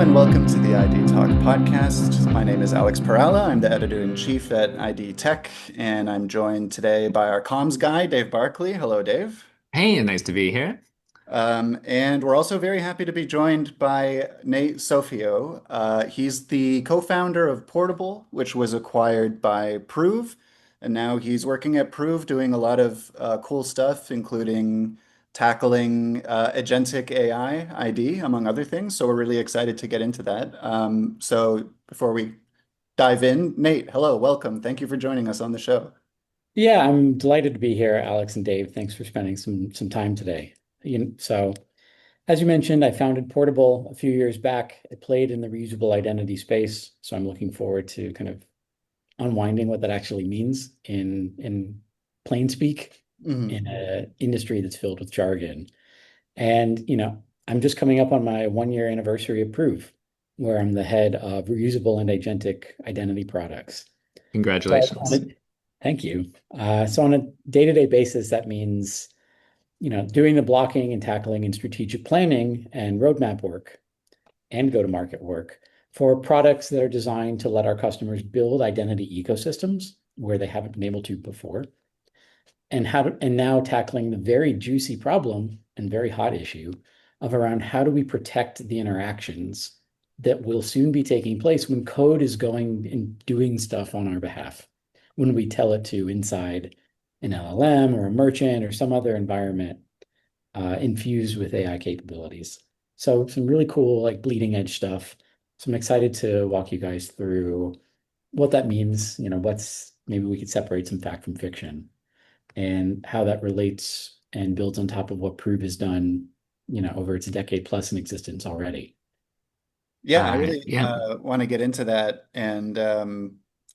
and welcome to the ID Talk podcast. My name is Alex Perala. I'm the editor-in-chief at ID Tech, and I'm joined today by our comms guy, Dave Barclay. Hello, Dave. Hey, nice to be here. And we're also very happy to be joined by Nate Soffio. He's the co-founder of Portable, which was acquired by Prove, and now he's working at Prove doing a lot of cool stuff, including tackling Agentic AI ID, among other things. So we're really excited to get into that. So before we dive in, Nate, hello, welcome. Thank you for joining us on the show. Yeah, I'm delighted to be here, Alex and Dave. Thanks for spending some time today. So, as you mentioned, I founded Portable a few years back. I played in the reusable identity space, so I'm looking forward to kind of unwinding what that actually means in plain speak in Mhm. an industry that's filled with jargon. And I'm just coming up on my 1 year anniversary of Proof, where I'm the head of reusable and agentic identity products. So Congratulations. thank you. So on a day-to-day basis, that means, doing the blocking and tackling and strategic planning and roadmap work and go-to-market work for products that are designed to let our customers build identity ecosystems where they haven't been able to before. And now tackling the very juicy problem and very hot issue of around how do we protect the interactions that will soon be taking place when code is going and doing stuff on our behalf, when we tell it to inside an LLM or a merchant or some other environment infused with AI capabilities. So some really cool, like bleeding edge stuff. So I'm excited to walk you guys through what that means, maybe we could separate some fact from fiction and how that relates and builds on top of what Prove has done, over its decade plus in existence already. Yeah, I really Yeah, want to get into that. And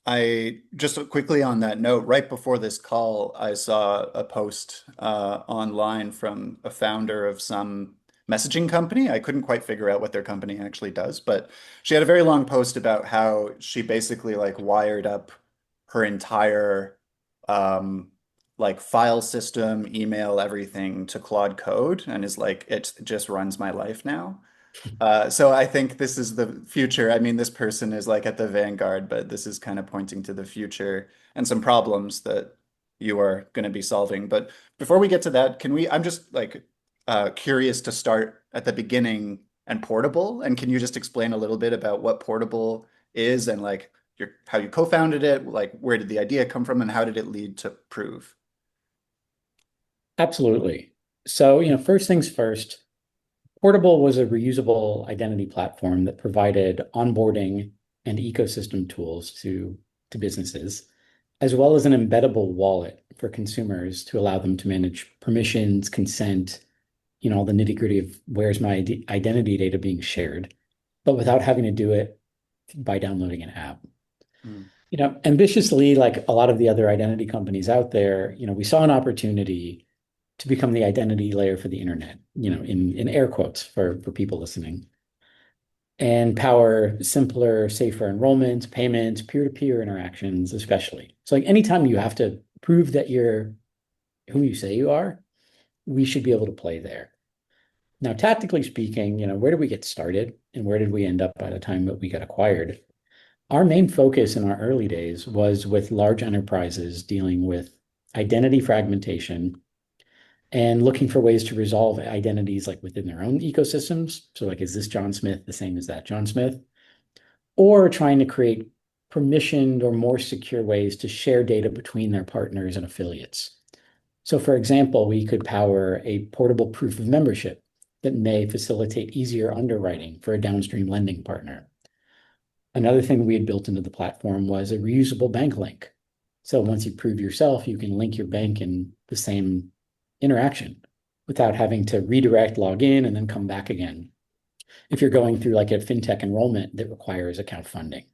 I just quickly on that note, right before this call, I saw a post online from a founder of some messaging company. I couldn't quite figure out what their company actually does, but she had a very long post about how she basically like wired up her entire um, like file system, email, everything to Claude Code, and is like, it just runs my life now. So I think this is the future. I mean, this person is like at the vanguard, but this is kind of pointing to the future and some problems that you are going to be solving. But before we get to that, I'm just like curious to start at the beginning and Portable. And can you just explain a little bit about what Portable is and like how you co-founded it, like where did the idea come from and how did it lead to Prove? Absolutely. So, first things first, Portable was a reusable identity platform that provided onboarding and ecosystem tools to businesses, as well as an embeddable wallet for consumers to allow them to manage permissions, consent, all the nitty-gritty of where's my identity data being shared, but without having to do it by downloading an app. Mm. Ambitiously, like a lot of the other identity companies out there, we saw an opportunity to become the identity layer for the internet, in air quotes for people listening, and power simpler, safer enrollment, payments, peer-to-peer interactions, especially. So like anytime you have to prove that you're who you say you are, we should be able to play there. Now, tactically speaking, where did we get started and where did we end up by the time that we got acquired? Our main focus in our early days was with large enterprises dealing with identity fragmentation and looking for ways to resolve identities like within their own ecosystems. So like, is this John Smith the same as that John Smith? Or trying to create permissioned or more secure ways to share data between their partners and affiliates. So for example, we could power a portable proof of membership that may facilitate easier underwriting for a downstream lending partner. Another thing we had built into the platform was a reusable bank link. So once you prove yourself, you can link your bank in the same interaction without having to redirect, log in, and then come back again. If you're going through like a fintech enrollment that requires account funding.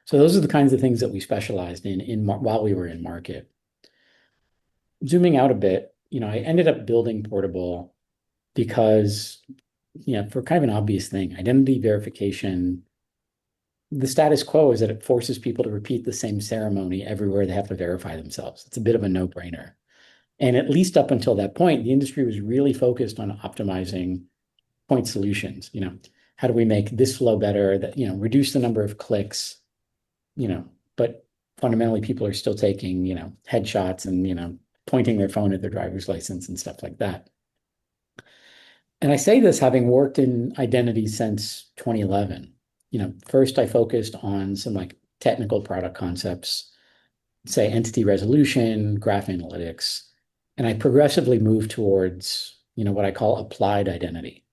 So those are the kinds of things that we specialized in while we were in market. Zooming out a bit, I ended up building Portable because, for kind of an obvious thing, identity verification, the status quo is that it forces people to repeat the same ceremony everywhere they have to verify themselves. It's a bit of a no-brainer. And at least up until that point, the industry was really focused on optimizing point solutions. How do we make this flow better, that, reduce the number of clicks, but fundamentally people are still taking, headshots and, pointing their phone at their driver's license and stuff like that. And I say this having worked in identity since 2011. First I focused on some like technical product concepts, say entity resolution, graph analytics, and I progressively moved towards, what I call applied identity.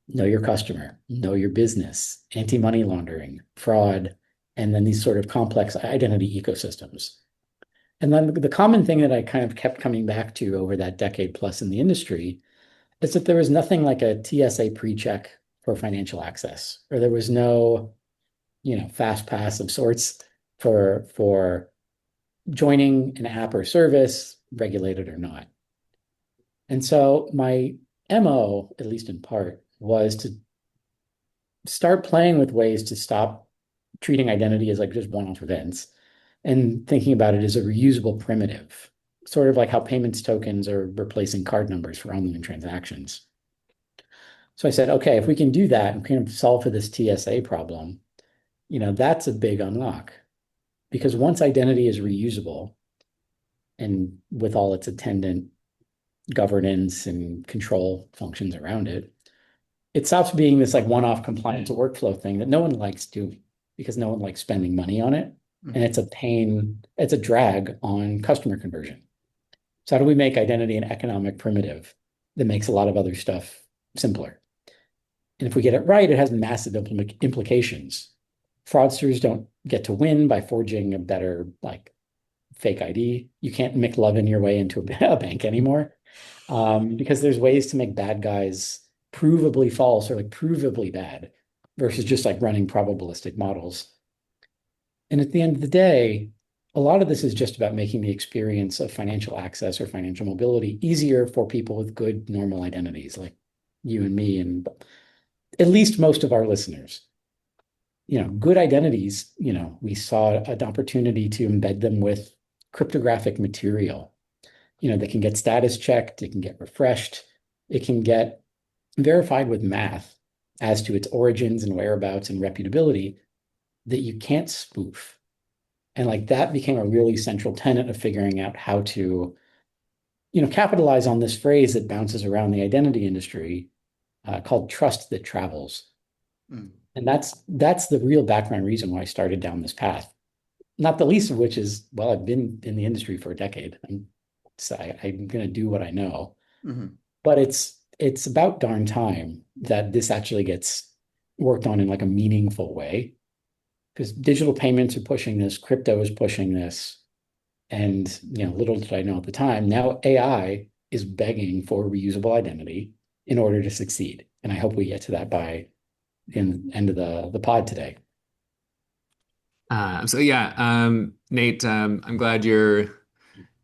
Know your customer, know your business, anti-money laundering, fraud, and then these sort of complex identity ecosystems. And then the common thing that I kind of kept coming back to over that decade plus in the industry is that there was nothing like a TSA pre-check for financial access, or there was no, fast pass of sorts for joining an app or service, regulated or not. And so my MO, at least in part, was to start playing with ways to stop treating identity as like just one-off events and thinking about it as a reusable primitive, sort of like how payments tokens are replacing card numbers for online transactions. So I said, okay, if we can do that and kind of solve for this TSA problem, that's a big unlock. Because once identity is reusable and with all its attendant governance and control functions around it, it stops being this like one-off compliance workflow thing that no one likes doing because no one likes spending money on it. And it's a pain, it's a drag on customer conversion. So how do we make identity an economic primitive that makes a lot of other stuff simpler? And if we get it right, it has massive implications. Fraudsters don't get to win by forging a better like fake ID. You can't McLovin your way into a bank anymore because there's ways to make bad guys provably false or like provably bad versus just like running probabilistic models. And at the end of the day, a lot of this is just about making the experience of financial access or financial mobility easier for people with good normal identities like you and me and at least most of our listeners. Good identities, we saw an opportunity to embed them with cryptographic material. They can get status checked, it can get refreshed, it can get verified with math as to its origins and whereabouts and reputability that you can't spoof. And like that became a really central tenet of figuring out how to, capitalize on this phrase that bounces around the identity industry called trust that travels. Mm. And that's the real background reason why I started down this path. Not the least of which is, well, I've been in the industry for a decade. I'm going to do what I know. Mm-hmm. But it's about darn time that this actually gets worked on in like a meaningful way. Because digital payments are pushing this, crypto is pushing this. And little did I know at the time, now AI is begging for reusable identity in order to succeed. And I hope we get to that by the end of the pod today. Nate, I'm glad you're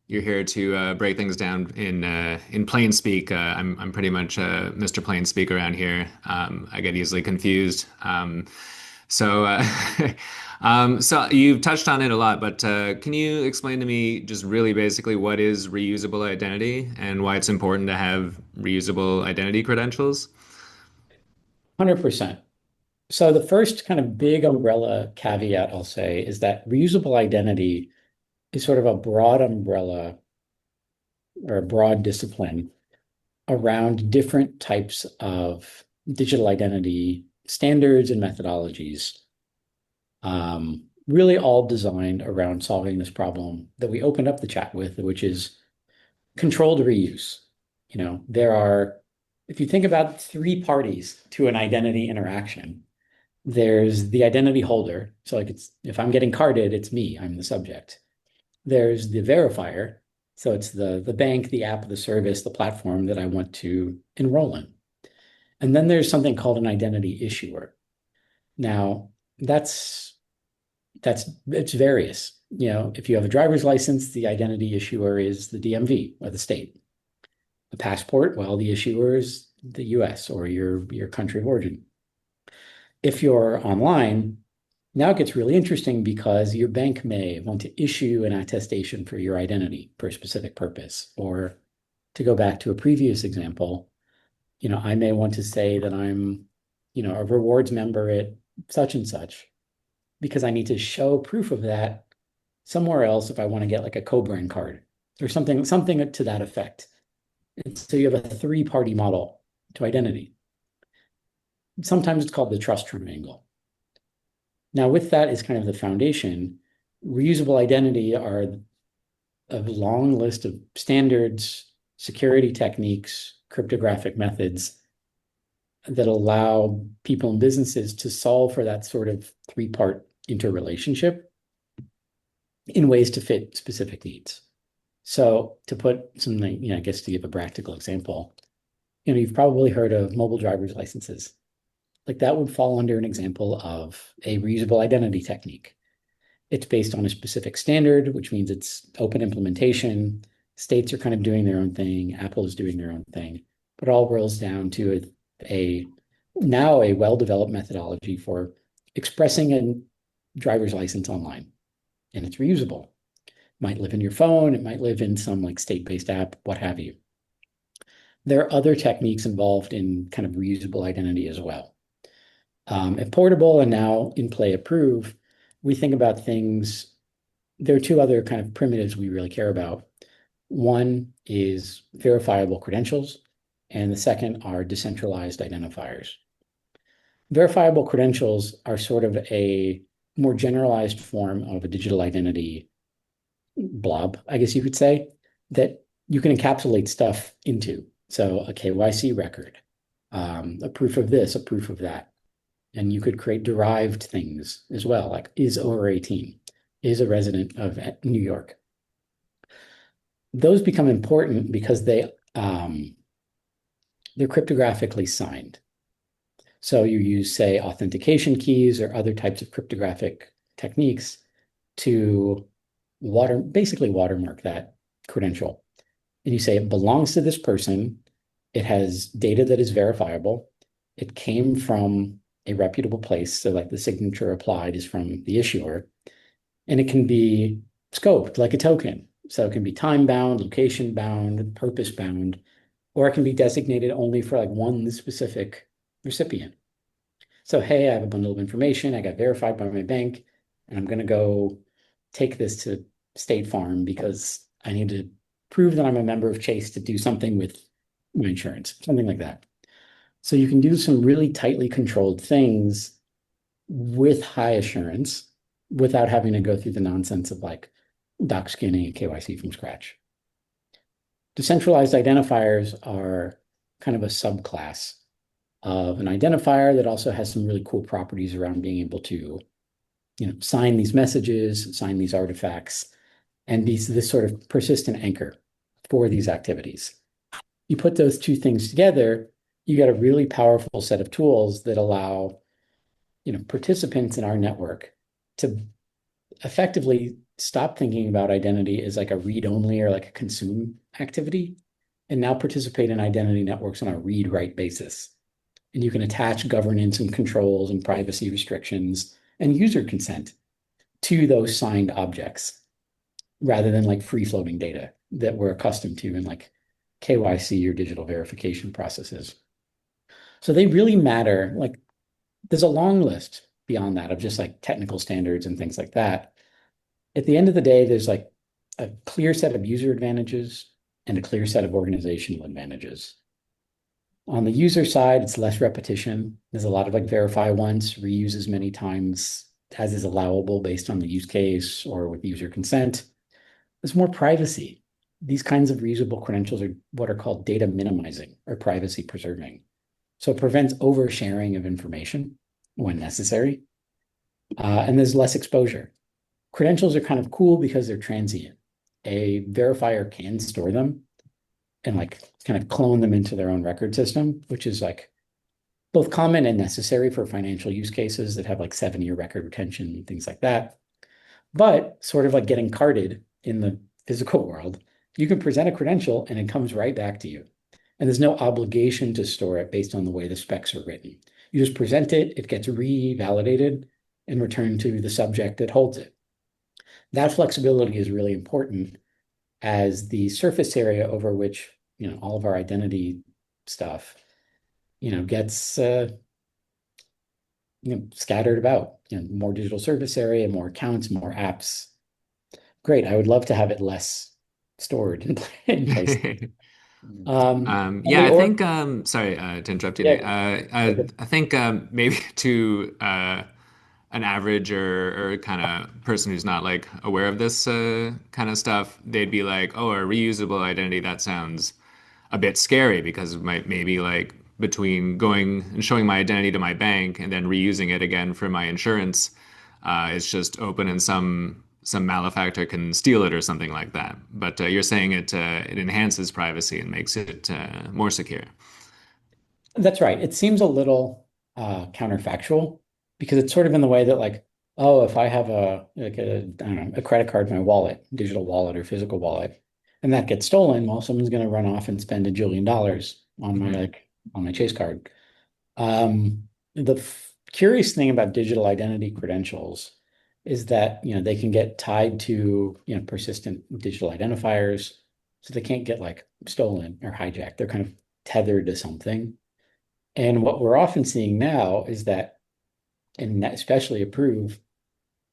here to break things down in plain speak. I'm pretty much Mr. Plain Speak around here. I get easily confused. So uh, so you've touched on it a lot, but can you explain to me just really basically what is reusable identity and why it's important to have reusable identity credentials? 100%. So the first kind of big umbrella caveat I'll say is that reusable identity is sort of a broad umbrella or a broad discipline around different types of digital identity standards and methodologies, really all designed around solving this problem that we opened up the chat with, which is controlled reuse. If you think about three parties to an identity interaction, there's the identity holder. So like if I'm getting carded, it's me, I'm the subject. There's the verifier. So it's the bank, the app, the service, the platform that I want to enroll in. And then there's something called an identity issuer. Now, it's various. If you have a driver's license, the identity issuer is the DMV or the state. A passport, well, the issuer is the US or your country of origin. If you're online, now it gets really interesting because your bank may want to issue an attestation for your identity for a specific purpose. Or to go back to a previous example, I may want to say that I'm a rewards member at such and such, because I need to show proof of that somewhere else if I want to get like a co-brand card or something to that effect. And so you have a three-party model to identity. Sometimes it's called the trust triangle. Now, with that is kind of the foundation. Reusable identity are a long list of standards, security techniques, cryptographic methods that allow people and businesses to solve for that sort of three-part interrelationship in ways to fit specific needs. So to put something, I guess to give a practical example, you've probably heard of mobile driver's licenses. Like that would fall under an example of a reusable identity technique. It's based on a specific standard, which means it's open implementation. States are kind of doing their own thing. Apple is doing their own thing. But it all boils down to now a well-developed methodology for expressing a driver's license online. And it's reusable. It might live in your phone. It might live in some like state-based app, what have you. There are other techniques involved in kind of reusable identity as well. At Portable and now in Play Approve, we think about things. There are two other kind of primitives we really care about. One is verifiable credentials, and the second are decentralized identifiers. Verifiable credentials are sort of a more generalized form of a digital identity blob, I guess you could say, that you can encapsulate stuff into. So a KYC record, a proof of this, a proof of that. And you could create derived things as well, like is over 18, is a resident of New York. Those become important because they're cryptographically signed. So you use, say, authentication keys or other types of cryptographic techniques to basically watermark that credential. And you say it belongs to this person. It has data that is verifiable. It came from a reputable place. So like the signature applied is from the issuer. And it can be scoped like a token. So it can be time bound, location bound, purpose bound, or it can be designated only for like one specific recipient. So, hey, I have a bundle of information. I got verified by my bank, and I'm going to go take this to State Farm because I need to prove that I'm a member of Chase to do something with my insurance, something like that. So you can do some really tightly controlled things with high assurance without having to go through the nonsense of like doc scanning and KYC from scratch. Decentralized identifiers are kind of a subclass of an identifier that also has some really cool properties around being able to, sign these messages, sign these artifacts, and be this sort of persistent anchor for these activities. You put those two things together, you get a really powerful set of tools that allow, participants in our network to effectively stop thinking about identity as like a read-only or like a consume activity, and now participate in identity networks on a read-write basis. And you can attach governance and controls and privacy restrictions and user consent to those signed objects rather than like free-floating data that we're accustomed to in like KYC or digital verification processes. So they really matter. Like there's a long list beyond that of just like technical standards and things like that. At the end of the day, there's like a clear set of user advantages and a clear set of organizational advantages. On the user side, it's less repetition. There's a lot of like verify once, reuse as many times as is allowable based on the use case or with user consent. There's more privacy. These kinds of reusable credentials are what are called data minimizing or privacy preserving. So it prevents oversharing of information when necessary. And there's less exposure. Credentials are kind of cool because they're transient. A verifier can store them and like kind of clone them into their own record system, which is like both common and necessary for financial use cases that have like 7-year record retention and things like that. But sort of like getting carded in the physical world, you can present a credential and it comes right back to you. And there's no obligation to store it based on the way the specs are written. You just present it, it gets revalidated and returned to the subject that holds it. That flexibility is really important as the surface area over which, all of our identity stuff, gets scattered about, more digital surface area, more accounts, more apps. Great. I would love to have it less stored in place. On Yeah, the I org, think sorry to interrupt you, Nate. yeah, I think maybe to an average or kind of person who's not like aware of this kind of stuff, they'd be like, "Oh, a reusable identity, that sounds a bit scary because it might maybe like between going and showing my identity to my bank and then reusing it again for my insurance, it's just open and some malefactor can steal it or something like that. But you're saying it enhances privacy and makes it more secure. that's right. It seems a little counterfactual because it's sort of in the way that like, oh, if I have I don't know, a credit card in my wallet, digital wallet or physical wallet, and that gets stolen, well, someone's going to run off and spend $1 jillion on my Mhm. on my Chase card. The curious thing about digital identity credentials is that they can get tied to persistent digital identifiers, so they can't get like stolen or hijacked. They're kind of tethered to something. And what we're often seeing now is that, and especially approved,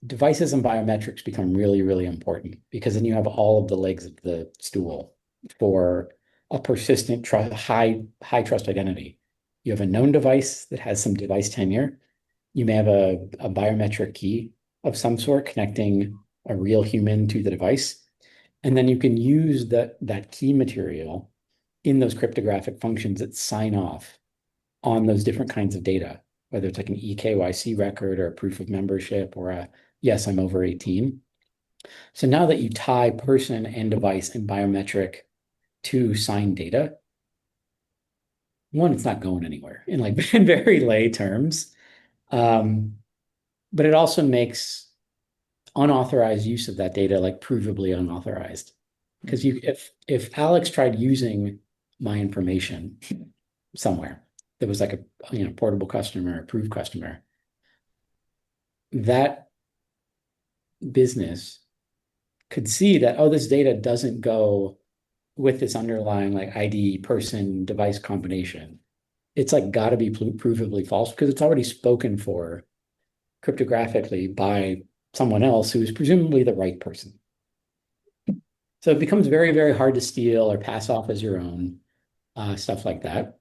devices and biometrics become really, really important because then you have all of the legs of the stool for a persistent high trust identity. You have a known device that has some device tenure. You may have a biometric key of some sort connecting a real human to the device. And then you can use that key material in those cryptographic functions that sign off on those different kinds of data, whether it's like an eKYC record or a proof of membership or a yes, I'm over 18. So now that you tie person and device and biometric to signed data, one, it's not going anywhere in like in very lay terms. Um, but it also makes unauthorized use of that data like provably unauthorized. Because if Alex tried using my information somewhere that was like a portable customer, approved customer, that business could see that, oh, this data doesn't go with this underlying like ID person device combination. It's like got to be provably false because it's already spoken for cryptographically by someone else who is presumably the right person. So it becomes very, very hard to steal or pass off as your own, stuff like that.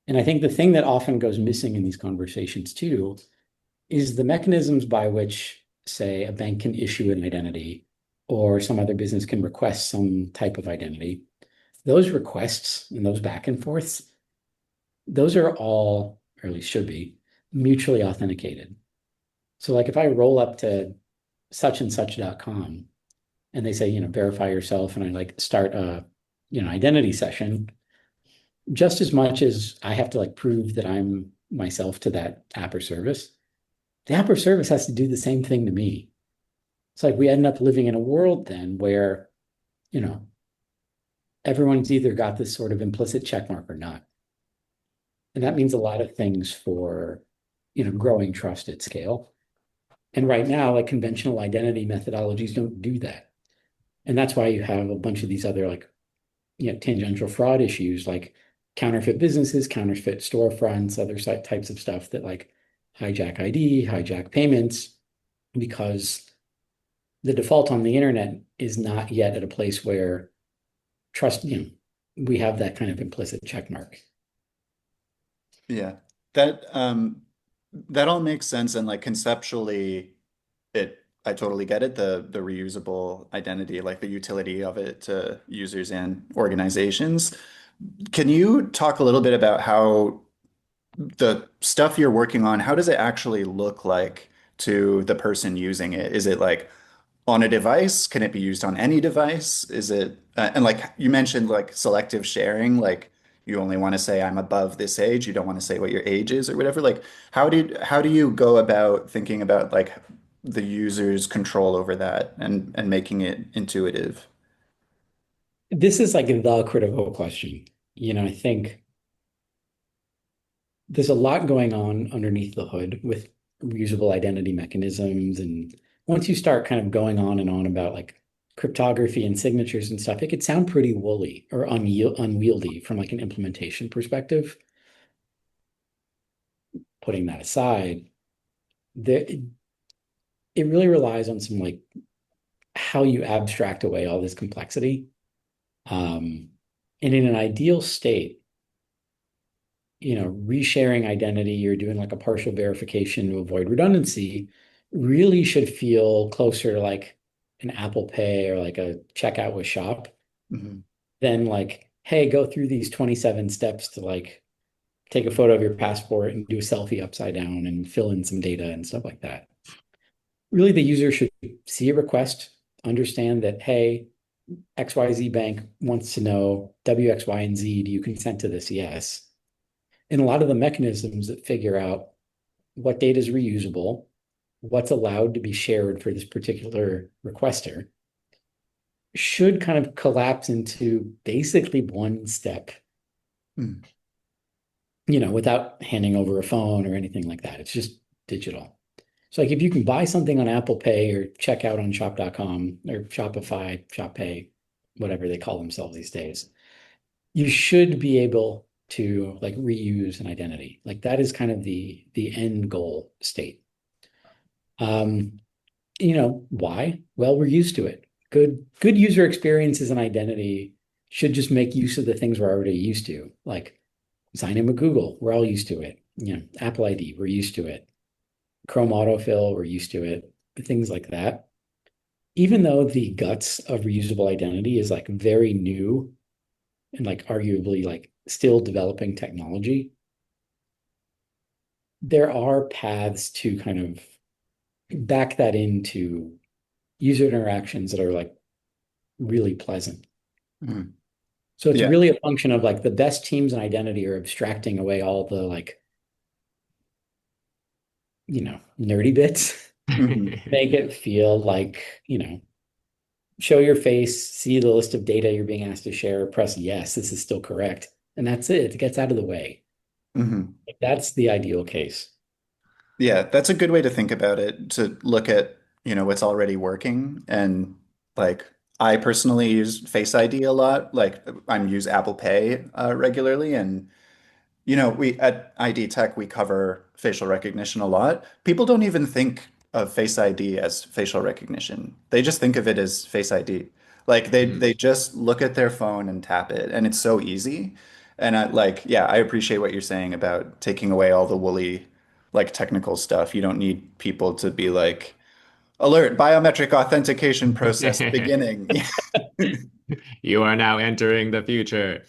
And I think the thing that often goes missing in these conversations too is the mechanisms by which, say, a bank can issue an identity or some other business can request some type of identity. Those requests and those back and forths, those are all, or at least should be, mutually authenticated. So like if I roll up to such and such.com and they say, verify yourself, and I like start a, identity session, just as much as I have to like prove that I'm myself to that app or service, the app or service has to do the same thing to me. It's like we end up living in a world then where, you know, everyone's either got this sort of implicit check mark or not. And that means a lot of things for, growing trust at scale. And right now, like conventional identity methodologies don't do that. And that's why you have a bunch of these other like, tangential fraud issues like counterfeit businesses, counterfeit storefronts, other types of stuff that like hijack ID, hijack payments, because the default on the internet is not yet at a place where trust, we have that kind of implicit check mark. Yeah. That that all makes sense, and like conceptually I totally get it, the reusable identity, like the utility of it to users and organizations. Can you talk a little bit about how the stuff you're working on, how does it actually look like to the person using it? Is it like on a device? Can it be used on any device? Is it, and like you mentioned, like selective sharing, like you only want to say I'm above this age, you don't want to say what your age is or whatever. Like, how do you go about thinking about like the user's control over that and making it intuitive? This is like the critical question. I think there's a lot going on underneath the hood with reusable identity mechanisms. And once you start kind of going on and on about like cryptography and signatures and stuff, it could sound pretty woolly or unwieldy from like an implementation perspective. Putting that aside, the it really relies on some like how you abstract away all this complexity. And in an ideal state, resharing identity or doing like a partial verification to avoid redundancy really should feel closer to like an Apple Pay or like a checkout with Shop Mhm. than like, hey, go through these 27 steps to like take a photo of your passport and do a selfie upside down and fill in some data and stuff like that. Really, the user should see a request, understand that, hey, XYZ Bank wants to know W, X, Y, and Z. Do you consent to this? Yes. And a lot of the mechanisms that figure out what data is reusable, what's allowed to be shared for this particular requester, should kind of collapse into basically one step, Mm. without handing over a phone or anything like that. It's just digital. So like if you can buy something on Apple Pay or check out on shop.com or Shopify, Shop Pay, whatever they call themselves these days, you should be able to like reuse an identity. Like that is kind of the end goal state. Um, why? Well, we're used to it. Good user experiences and identity should just make use of the things we're already used to. Like sign in with Google, we're all used to it. Apple ID, we're used to it. Chrome autofill, we're used to it. Things like that. Even though the guts of reusable identity is like very new and like arguably like still developing technology, there are paths to kind of back that into user interactions that are like really pleasant. Mhm. So it's Yeah. really a function of like the best teams in identity are abstracting away all the like, nerdy bits, Mhm. make it feel like, show your face, see the list of data you're being asked to share, press yes, this is still correct. And that's it. It gets out of the way. Mhm. That's the ideal case. Yeah, that's a good way to think about it, to look at, what's already working. And like I personally use Face ID a lot. Like I use Apple Pay regularly, and we at ID Tech, we cover facial recognition a lot. People don't even think of Face ID as facial recognition. They just think of it as Face ID. Like Mhm. they just look at their phone and tap it, and it's so easy. And yeah, I appreciate what you're saying about taking away all the woolly, like technical stuff. You don't need people to be like, alert, biometric authentication process beginning. You are now entering the future.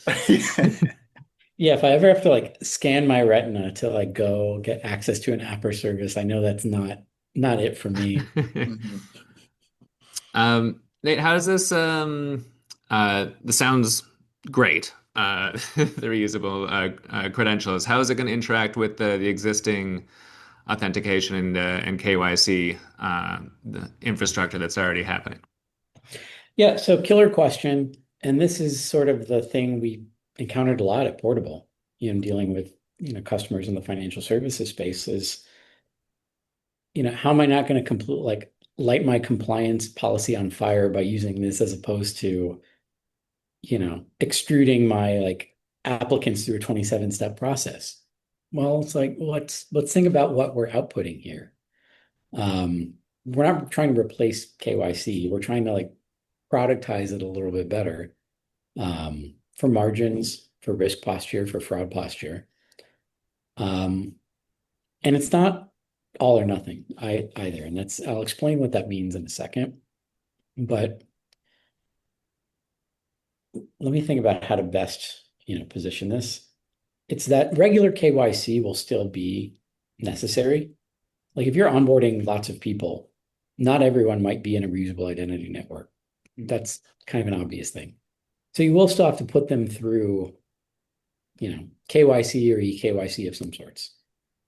Yeah, if I ever have to like scan my retina to like go get access to an app or service, I know that's not it for me. Mhm. Nate, how does this sounds great. The reusable credentials. How is it going to interact with the existing authentication and KYC the infrastructure that's already happening? Yeah, so killer question. And this is sort of the thing we encountered a lot at Portable, dealing with, customers in the financial services space is, how am I not going to complete like light my compliance policy on fire by using this as opposed to, extruding my like applicants through a 27-step process? Well, it's like, let's think about what we're outputting here. We're not trying to replace KYC. We're trying to like productize it a little bit better for margins, for risk posture, for fraud posture. Um, and it's not all or nothing either. And I'll explain what that means in a second. But let me think about how to best, position this. It's that regular KYC will still be necessary. Like if you're onboarding lots of people, not everyone might be in a reusable identity network. That's kind of an obvious thing. So you will still have to put them through, KYC or eKYC of some sorts.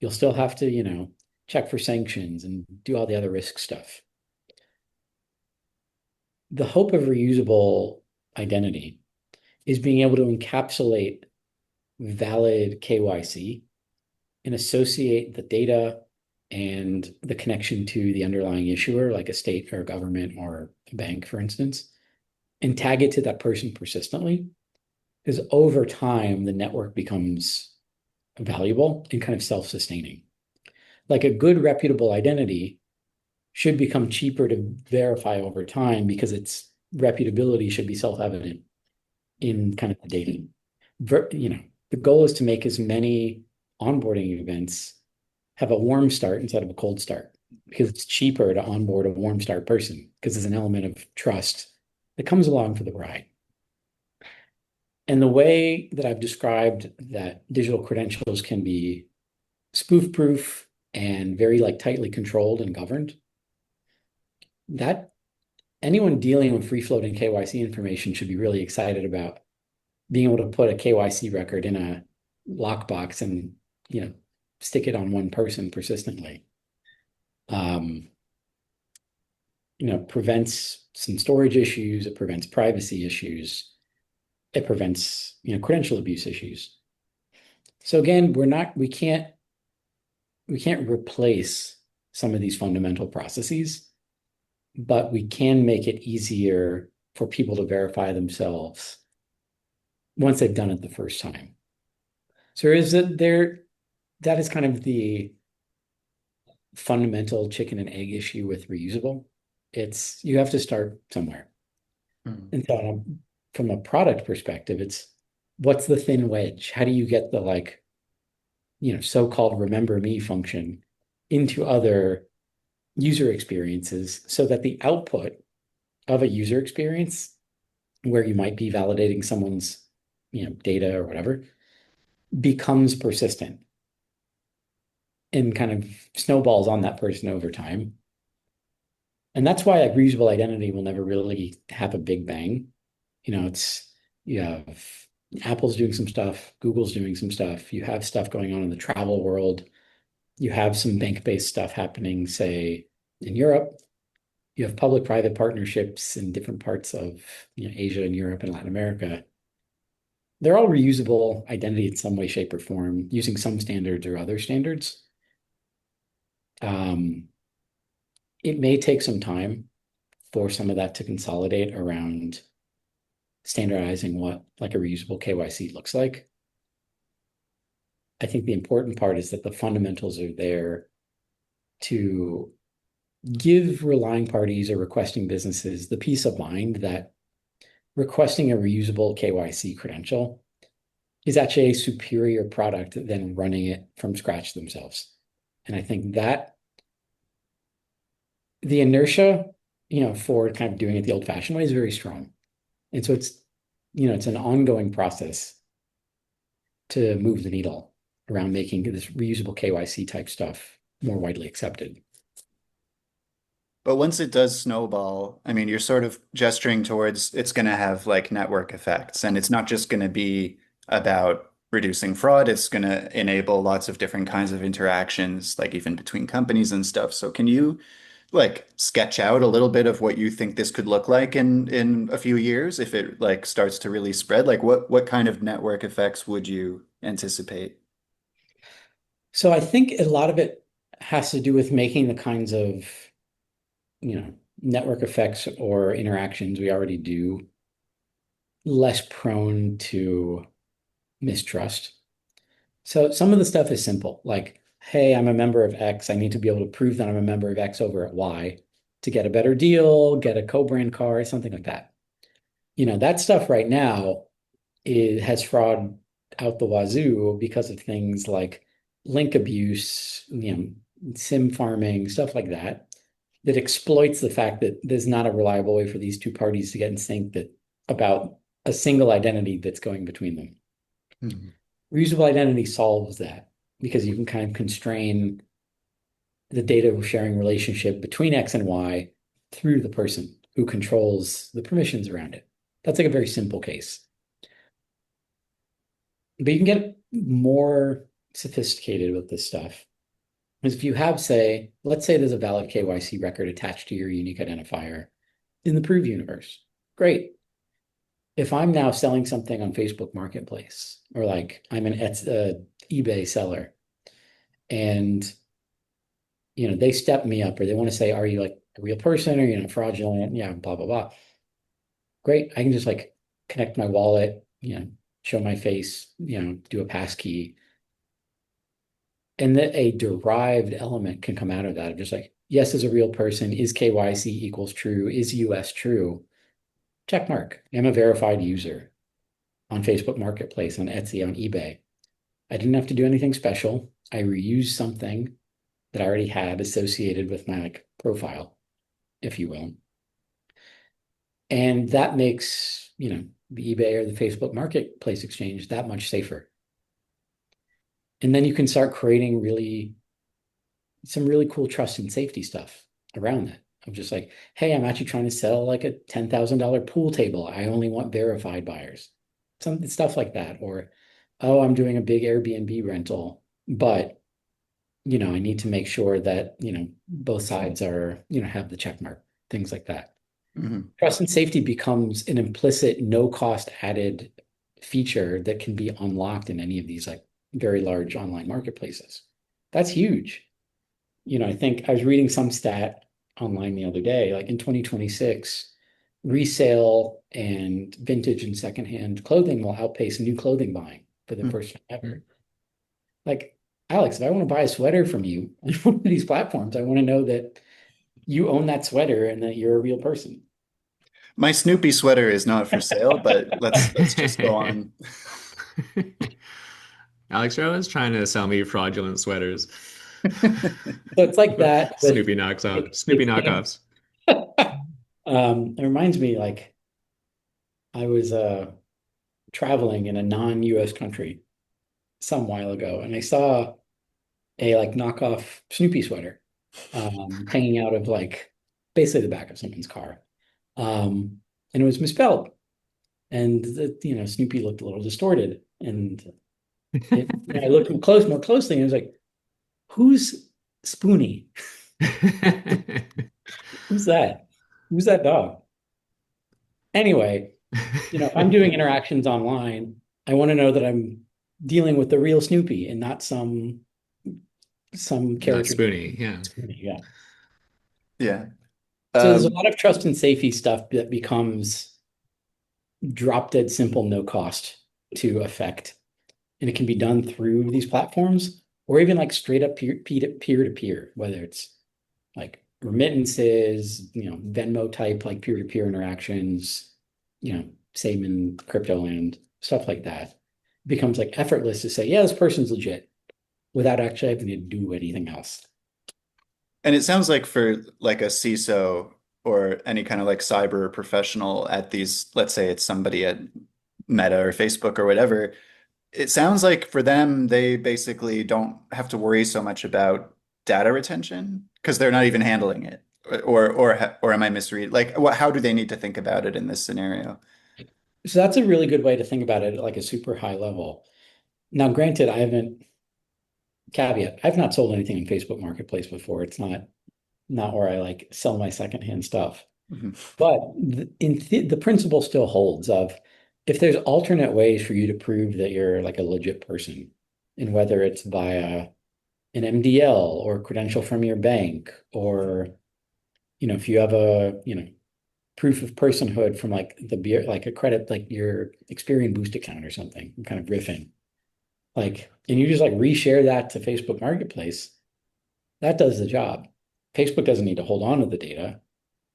You'll still have to, check for sanctions and do all the other risk stuff. The hope of reusable identity is being able to encapsulate valid KYC and associate the data and the connection to the underlying issuer, like a state or a government or a bank, for instance, and tag it to that person persistently. Because over time, the network becomes valuable and kind of self-sustaining. Like a good reputable identity should become cheaper to verify over time because its reputability should be self-evident in kind of the data. You know, the goal is to make as many onboarding events have a warm start instead of a cold start because it's cheaper to onboard a warm start person because there's an element of trust that comes along for the ride. And the way that I've described that digital credentials can be spoof proof and very like tightly controlled and governed, that anyone dealing with free floating KYC information should be really excited about being able to put a KYC record in a lockbox and, you know, stick it on one person persistently. You know, prevents some storage issues, it prevents privacy issues, it prevents, you know, credential abuse issues. So again, we can't replace some of these fundamental processes, but we can make it easier for people to verify themselves once they've done it the first time. So is it there, that is kind of the fundamental chicken and egg issue with reusable. It's you have to start somewhere. Mm. And so from a product perspective, it's what's the thin wedge? How do you get the like, you know, so-called remember me function into other user experiences so that the output of a user experience where you might be validating someone's, you know, data or whatever becomes persistent and kind of snowballs on that person over time. And that's why like reusable identity will never really have a big bang. You know, it's you have Apple's doing some stuff, Google's doing some stuff, you have stuff going on in the travel world, you have some bank-based stuff happening, say, in Europe. You have public-private partnerships in different parts of, you know, Asia and Europe and Latin America. They're all reusable identity in some way, shape, or form, using some standards or other standards. It may take some time for some of that to consolidate around standardizing what like a reusable KYC looks like. I think the important part is that the fundamentals are there to give relying parties or requesting businesses the peace of mind that requesting a reusable KYC credential is actually a superior product than running it from scratch themselves. And I think that the inertia, you know, for kind of doing it the old-fashioned way is very strong. And so it's, you know, it's an ongoing process to move the needle around making this reusable KYC type stuff more widely accepted. But once it does snowball, I mean, you're sort of gesturing towards it's going to have like network effects, and it's not just going to be about reducing fraud. It's going to enable lots of different kinds of interactions, like even between companies and stuff. So can you like sketch out a little bit of what you think this could look like in a few years if it like starts to really spread? Like what kind of network effects would you anticipate? So I think a lot of it has to do with making the kinds of, you know, network effects or interactions we already do less prone to mistrust. So some of the stuff is simple, like, hey, I'm a member of X. I need to be able to prove that I'm a member of X over at Y to get a better deal, get a co-brand card, something like that. You know, that stuff right now has fraud out the wazoo because of things like link abuse, you know, SIM farming, stuff like that, that exploits the fact that there's not a reliable way for these two parties to get in sync that about a single identity that's going between them. Mhm. Reusable identity solves that because you can kind of constrain the data sharing relationship between X and Y through the person who controls the permissions around it. That's like a very simple case. But you can get more sophisticated with this stuff. Because if you have, say, let's say there's a valid KYC record attached to your unique identifier in the Prove universe. Great. If I'm now selling something on Facebook Marketplace, or like I'm an eBay seller, and you know they step me up, or they want to say, "Are you like a real person, or you know fraudulent?" Yeah, blah blah blah. Great. I can just like connect my wallet, you know, show my face, you know, do a pass key. And that a derived element can come out of that of just like, yes, is a real person, is KYC equals true, is US true? Check mark. I'm a verified user on Facebook Marketplace, on Etsy, on eBay. I didn't have to do anything special. I reused something that I already had associated with my like profile, if you will. And that makes, the eBay or the Facebook Marketplace exchange that much safer. And then you can start creating some really cool trust and safety stuff around that. I'm just like, hey, I'm actually trying to sell like a $10,000 pool table. I only want verified buyers. Some stuff like that. Or, oh, I'm doing a big Airbnb rental, but I need to make sure that, both sides are, have the check mark, things like that. Hmm. Trust and safety becomes an implicit, no cost added feature that can be unlocked in any of these like very large online marketplaces. That's huge. I think I was reading some stat online the other day, like in 2026, resale and vintage and secondhand clothing will outpace new clothing buying for the first time ever. Like, Alex, if I want to buy a sweater from you on one of these platforms, I want to know that you own that sweater and that you're a real person. My Snoopy sweater is not for sale, but let's just go on. Alex, you're always trying to sell me fraudulent sweaters. So it's like that with Snoopy knocks off, it's Snoopy it's knockoffs. it reminds me like I was traveling in a non-US country some while ago and I saw a like knockoff Snoopy sweater hanging out of like basically the back of someone's car. And it was misspelled. And Snoopy looked a little distorted. And I looked more closely and I was like, who's Spoonie? Who's that? Who's that dog? Anyway, if I'm doing interactions online, I want to know that I'm dealing with the real Snoopy and not some Not character. spoony, yeah. Spoonie, yeah. Yeah. So there's a Um, lot of trust and safety stuff that becomes drop dead simple, no cost to affect. And it can be done through these platforms or even like straight up peer to peer, whether it's like remittances, Venmo type, like peer to peer interactions, same in crypto land, stuff like that. It becomes like effortless to say, yeah, this person's legit without actually having to do anything else. and it sounds like for like a CISO or any kind of like cyber professional at these, let's say it's somebody at Meta or Facebook or whatever, it sounds like for them, they basically don't have to worry so much about data retention because they're not even handling it. Or am I misread? Like, how do they need to think about it in this scenario? So that's a really good way to think about it at like a super high level. Now, granted, I've not sold anything in Facebook Marketplace before. It's not where I like sell my secondhand stuff. Mhm. But the principle still holds of if there's alternate ways for you to prove that you're like a legit person, and whether it's via an MDL or credential from your bank, or if you have a proof of personhood from like the beer, like a credit, like your Experian Boost account or something. I'm kind of riffing, like, and you just like reshare that to Facebook Marketplace. That does the job. Facebook doesn't need to hold on to the data.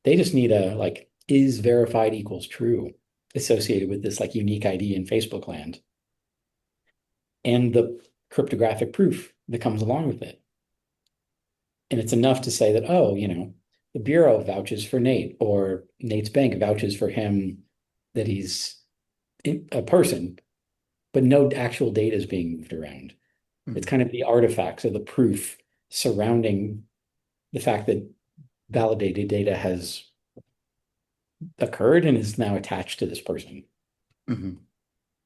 They just need a like is verified equals true associated with this like unique ID in Facebook land and the cryptographic proof that comes along with it. And it's enough to say that, oh, the Bureau vouches for Nate or Nate's bank vouches for him that he's a person, but no actual data is being moved around. It's Mhm. kind of the artifacts or the proof surrounding the fact that validated data has occurred and is now attached to this person. Mhm.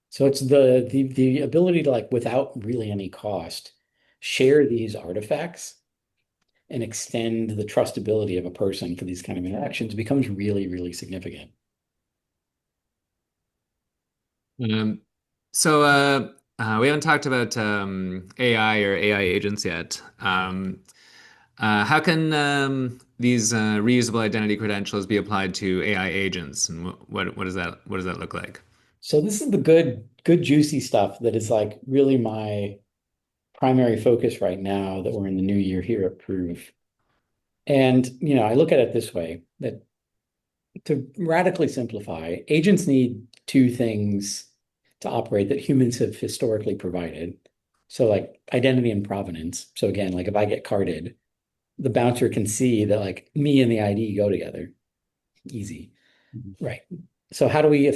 So it's the ability to like without really any cost share these artifacts and extend the trustability of a person for these kind of interactions becomes really, really significant. Um, we haven't talked about AI or AI agents yet. How can these reusable identity credentials be applied to AI agents, and what does that look like? So this is the good juicy stuff that is like really my primary focus right now that we're in the new year here at Prove. And, I look at it this way, that to radically simplify, agents need two things to operate that humans have historically provided. So like identity and provenance. So again, like if I get carded, the bouncer can see that like me and the ID go together. Easy. Right. So how do we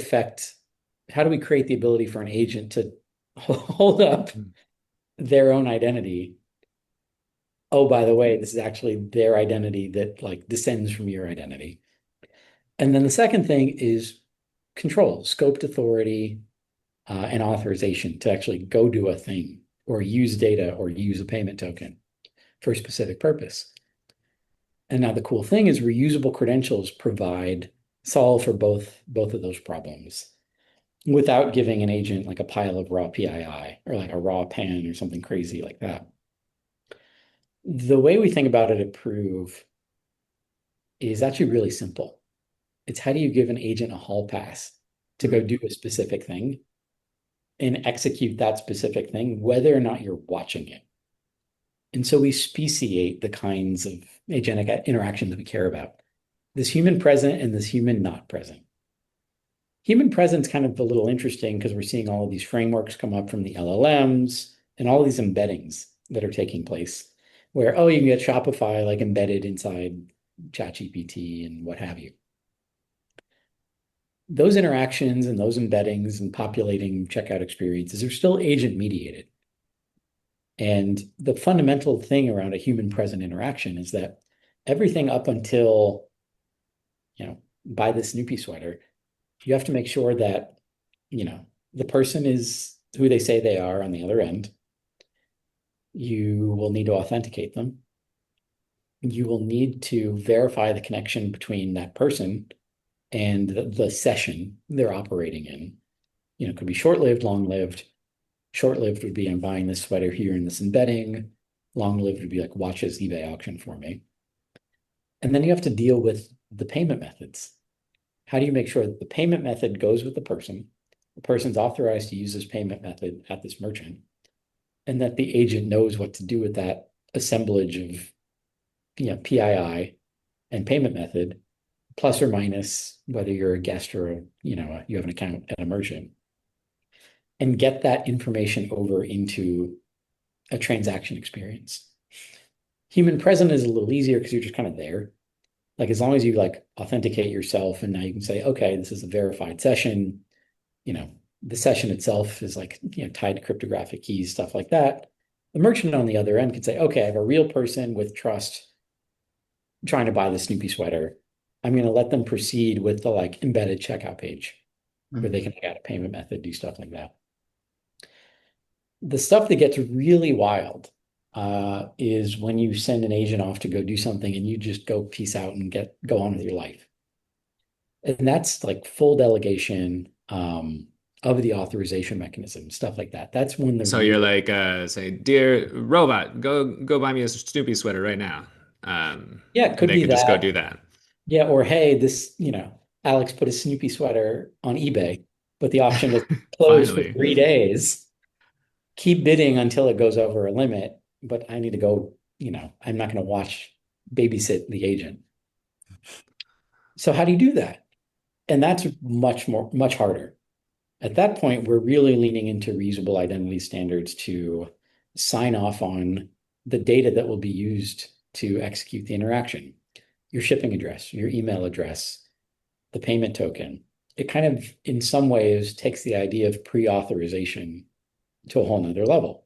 create the ability for an agent to hold up their own identity? Oh, by the way, this is actually their identity that like descends from your identity. And then the second thing is control, scoped authority, and authorization to actually go do a thing or use data or use a payment token for a specific purpose. And now the cool thing is reusable credentials solve for both of those problems without giving an agent like a pile of raw PII or like a raw PAN or something crazy like that. The way we think about it at Prove is actually really simple. It's how do you give an agent a hall pass to go do a specific thing and execute that specific thing, whether or not you're watching it. And so we speciate the kinds of agentic interaction that we care about. This human present and this human not present. Human present is kind of a little interesting because we're seeing all of these frameworks come up from the LLMs and all these embeddings that are taking place where, oh, you can get Shopify like embedded inside ChatGPT and what have you. Those interactions and those embeddings and populating checkout experiences are still agent mediated. And the fundamental thing around a human present interaction is that everything up until, buy the Snoopy sweater, you have to make sure that, the person is who they say they are on the other end. You will need to authenticate them. You will need to verify the connection between that person and the session they're operating in. It could be short-lived, long-lived. Short-lived would be I'm buying this sweater here in this embedding. Long-lived would be like watch this eBay auction for me. And then you have to deal with the payment methods. How do you make sure that the payment method goes with the person's authorized to use this payment method at this merchant, and that the agent knows what to do with that assemblage of PII and payment method, plus or minus whether you're a guest or you have an account at a merchant, and get that information over into a transaction experience. Human present is a little easier because you're just kind of there. Like as long as you like authenticate yourself and now you can say, okay, this is a verified session, the session itself is like, tied to cryptographic keys, stuff like that. The merchant on the other end could say, okay, I have a real person with trust trying to buy the Snoopy sweater. I'm going to let them proceed with the like embedded checkout page where they can add a payment method, do stuff like that. The stuff that gets really wild is when you send an agent off to go do something and you just go peace out and go on with your life. And that's like full delegation of the authorization mechanism, stuff like that. That's when So you're like, say, dear robot, go buy me a Snoopy sweater right now. Yeah, it And could they be could just go that. do that. Yeah, or hey, Alex put a Snoopy sweater on eBay, but the auction was closed for Finally. 3 days. Keep bidding until it goes over a limit, but I need to go, I'm not going to babysit the agent. So how do you do that? And that's much harder. At that point, we're really leaning into reusable identity standards to sign off on the data that will be used to execute the interaction. Your shipping address, your email address, the payment token. It kind of, in some ways, takes the idea of pre-authorization to a whole nother level.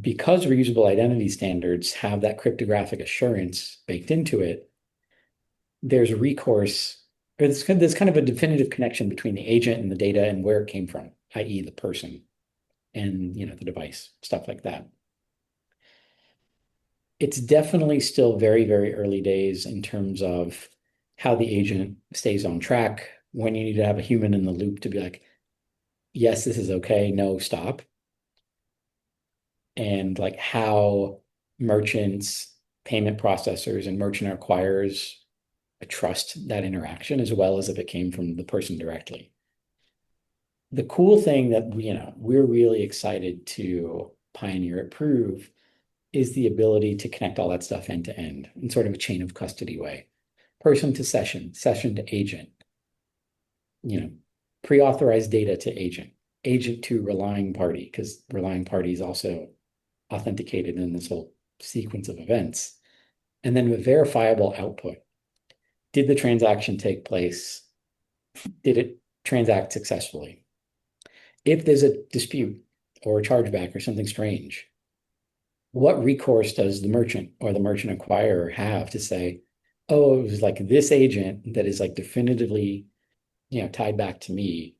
Because reusable identity standards have that cryptographic assurance baked into it, there's recourse, or there's kind of a definitive connection between the agent and the data and where it came from, i.e. the person and the device, stuff like that. It's definitely still very, very early days in terms of how the agent stays on track, when you need to have a human in the loop to be like, yes, this is okay, no, stop. And like how merchants, payment processors, and merchant acquirers trust that interaction as well as if it came from the person directly. The cool thing that we're really excited to pioneer at Prove is the ability to connect all that stuff end to end in sort of a chain of custody way. Person to session, session to agent, pre-authorized data to agent, agent to relying party, because relying party is also authenticated in this whole sequence of events. And then with verifiable output. Did the transaction take place? Did it transact successfully? If there's a dispute or a chargeback or something strange, what recourse does the merchant or the merchant acquirer have to say, oh, it was like this agent that is like definitively, tied back to me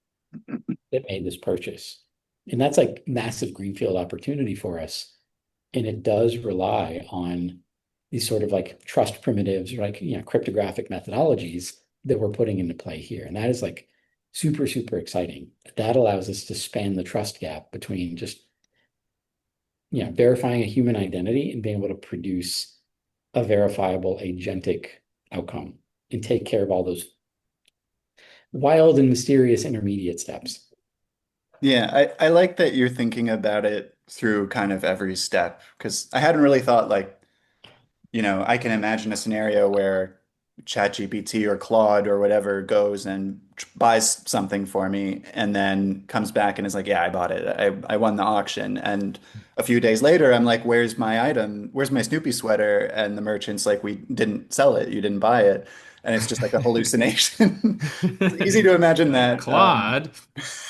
that made this purchase? And that's like massive greenfield opportunity for us. And it does rely on these sort of like trust primitives, like, cryptographic methodologies that we're putting into play here. And that is like super, super exciting. That allows us to span the trust gap between just, verifying a human identity and being able to produce a verifiable agentic outcome and take care of all those wild and mysterious intermediate steps. Yeah, I like that you're thinking about it through kind of every step because I hadn't really thought like, I can imagine a scenario where ChatGPT or Claude or whatever goes and buys something for me and then comes back and is like, yeah, I bought it. I won the auction. And a few days later, I'm like, where's my item? Where's my Snoopy sweater? And the merchant's like, we didn't sell it. You didn't buy it. And it's just like a hallucination. It's easy to imagine that. Claude.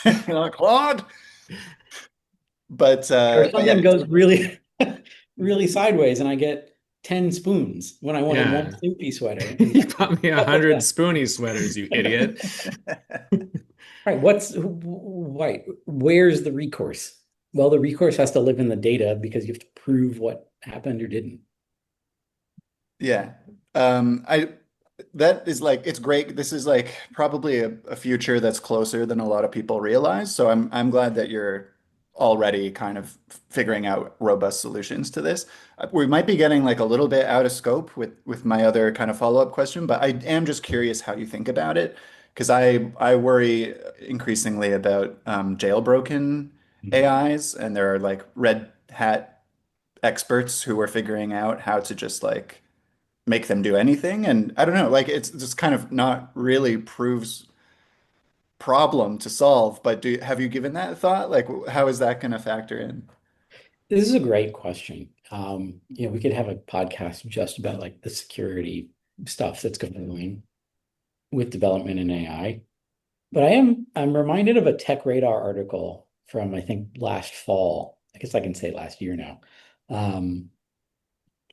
Claude. Or But yeah, something goes really, really sideways, and I get 10 spoons when I wanted one Yeah. Snoopy sweater and You bought me a stuff like hundred that. Spoonie sweaters, you idiot. Right. Right. Where's the recourse? Well, the recourse has to live in the data because you have to prove what happened or didn't. yeah. I that is like it's great. This is like probably a future that's closer than a lot of people realize. So I'm glad that you're already kind of figuring out robust solutions to this. We might be getting like a little bit out of scope with my other kind of follow-up question, but I am just curious how you think about it because I worry increasingly about jailbroken Mhm. AIs, and there are like red hat experts who are figuring out how to just like make them do anything. And I don't know, like it's just kind of not really proves problem to solve. But have you given that thought? Like, how is that going to factor in? This is a great question. We could have a podcast just about like the security stuff that's going on with development in AI. But I'm reminded of a Tech Radar article from I think last fall. I guess I can say last year now. Um,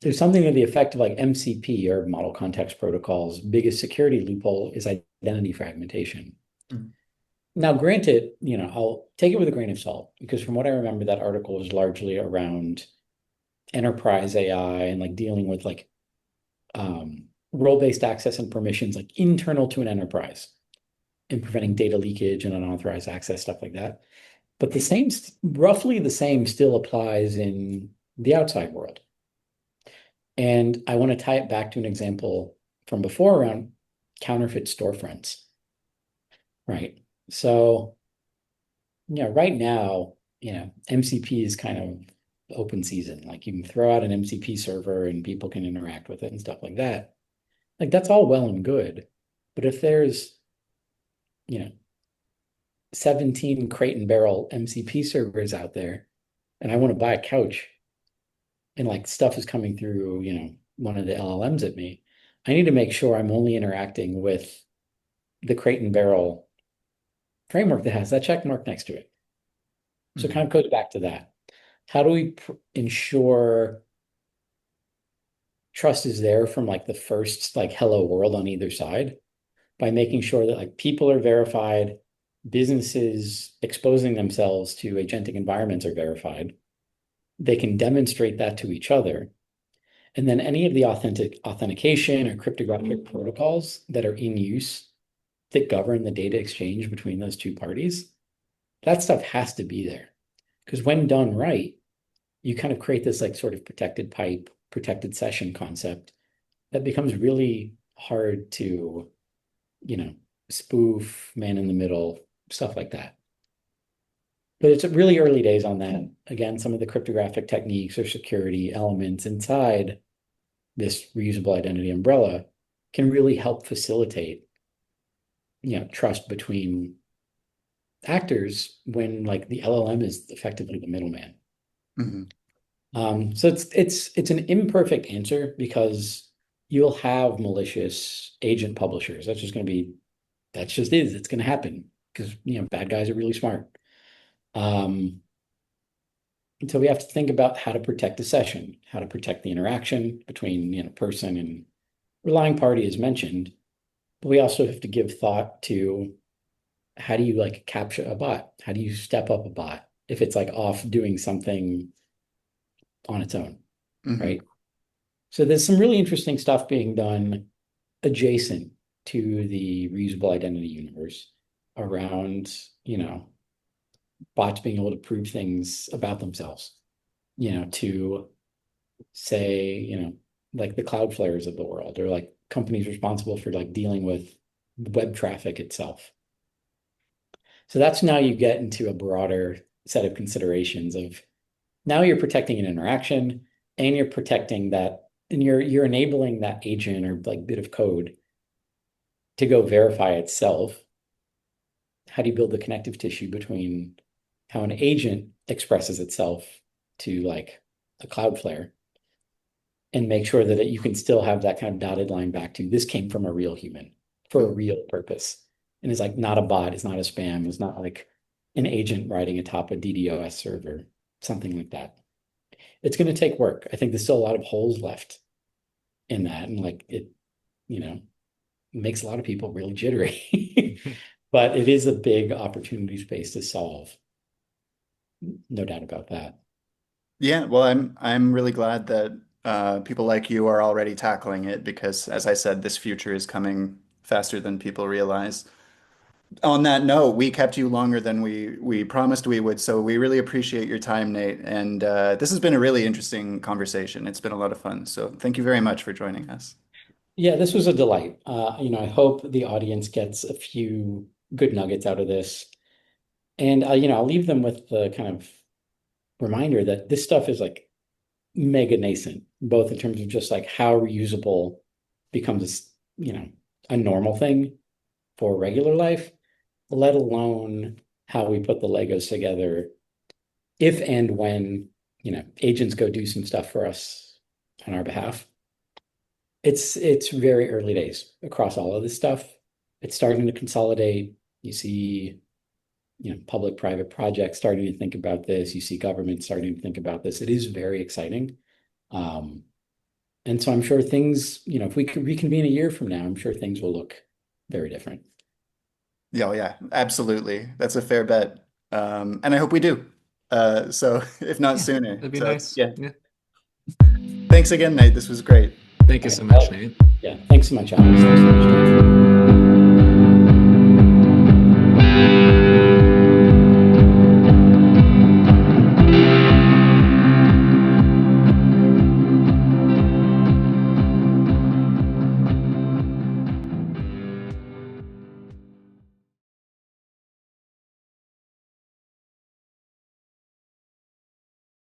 there's something to the effect of like MCP or Model Context Protocol's biggest security loophole is identity fragmentation. Mm. Now, granted, I'll take it with a grain of salt because from what I remember, that article was largely around enterprise AI and like dealing with like role-based access and permissions like internal to an enterprise and preventing data leakage and unauthorized access, stuff like that. But roughly the same still applies in the outside world. And I want to tie it back to an example from before around counterfeit storefronts, right? So, right now, MCP is kind of open season. Like you can throw out an MCP server and people can interact with it and stuff like that. Like that's all well and good. But if there's, you know, 17 Crate and Barrel MCP servers out there and I want to buy a couch and like stuff is coming through, one of the LLMs at me, I need to make sure I'm only interacting with the Crate and Barrel framework that has that check mark next to it. So it kind Mhm. of goes back to that. How do we ensure trust is there from like the first like hello world on either side by making sure that like people are verified, businesses exposing themselves to agentic environments are verified. They can demonstrate that to each other. And then any of the authentication or cryptographic protocols that are in use that govern the data exchange between those two parties, that stuff has to be there. Because when done right, you kind of create this like sort of protected pipe, protected session concept that becomes really hard to, you know, spoof, man in the middle, stuff like that. But it's really early days on that. Again, some of the cryptographic techniques or security elements inside this reusable identity umbrella can really help facilitate, trust between actors when like the LLM is effectively the middleman. Hmm. So it's an imperfect answer because you'll have malicious agent publishers. That's just is. It's going to happen because bad guys are really smart. Um, and so we have to think about how to protect the session, how to protect the interaction between person and relying party as mentioned. But we also have to give thought to how do you like capture a bot? How do you step up a bot if it's like off doing something on its own, Hmm. right? So there's some really interesting stuff being done adjacent to the reusable identity universe around, bots being able to prove things about themselves, to say, like the Cloudflares of the world or like companies responsible for like dealing with web traffic itself. So that's now you get into a broader set of considerations of now you're protecting an interaction and you're protecting that and you're enabling that agent or like bit of code to go verify itself. How do you build the connective tissue between how an agent expresses itself to like a Cloudflare and make sure that you can still have that kind of dotted line back to this came from a real human for a real purpose. And it's like not a bot, it's not a spam, it's not like an agent writing atop a DDoS server, something like that. It's going to take work. I think there's still a lot of holes left in that. And like it, you know, makes a lot of people really jittery. But it is a big opportunity space to solve. No doubt about that. Yeah, well, I'm really glad that people like you are already tackling it because, as I said, this future is coming faster than people realize. On that note, we kept you longer than we promised we would, so we really appreciate your time, Nate. And this has been a really interesting conversation. It's been a lot of fun. So thank you very much for joining us. Yeah, this was a delight. I hope the audience gets a few good nuggets out of this. And I'll leave them with the kind of reminder that this stuff is like mega nascent, both in terms of just like how reusable becomes, a normal thing for regular life, let alone how we put the Legos together if and when, agents go do some stuff for us on our behalf. It's very early days across all of this stuff. It's starting to consolidate. You see, public-private projects starting to think about this. You see government starting to think about this. It is very exciting. Um, and so I'm sure things, if we could reconvene a year from now, I'm sure things will look very different. Yeah, oh, yeah, absolutely. That's a fair bet. And I hope we do. So if not Yeah, sooner. that'd be So nice. yeah. Yeah. Thanks again, Nate. This was great. Thank All you right. so much, Nate. Yeah. Thanks so much, Alex. Thanks so much, Dave.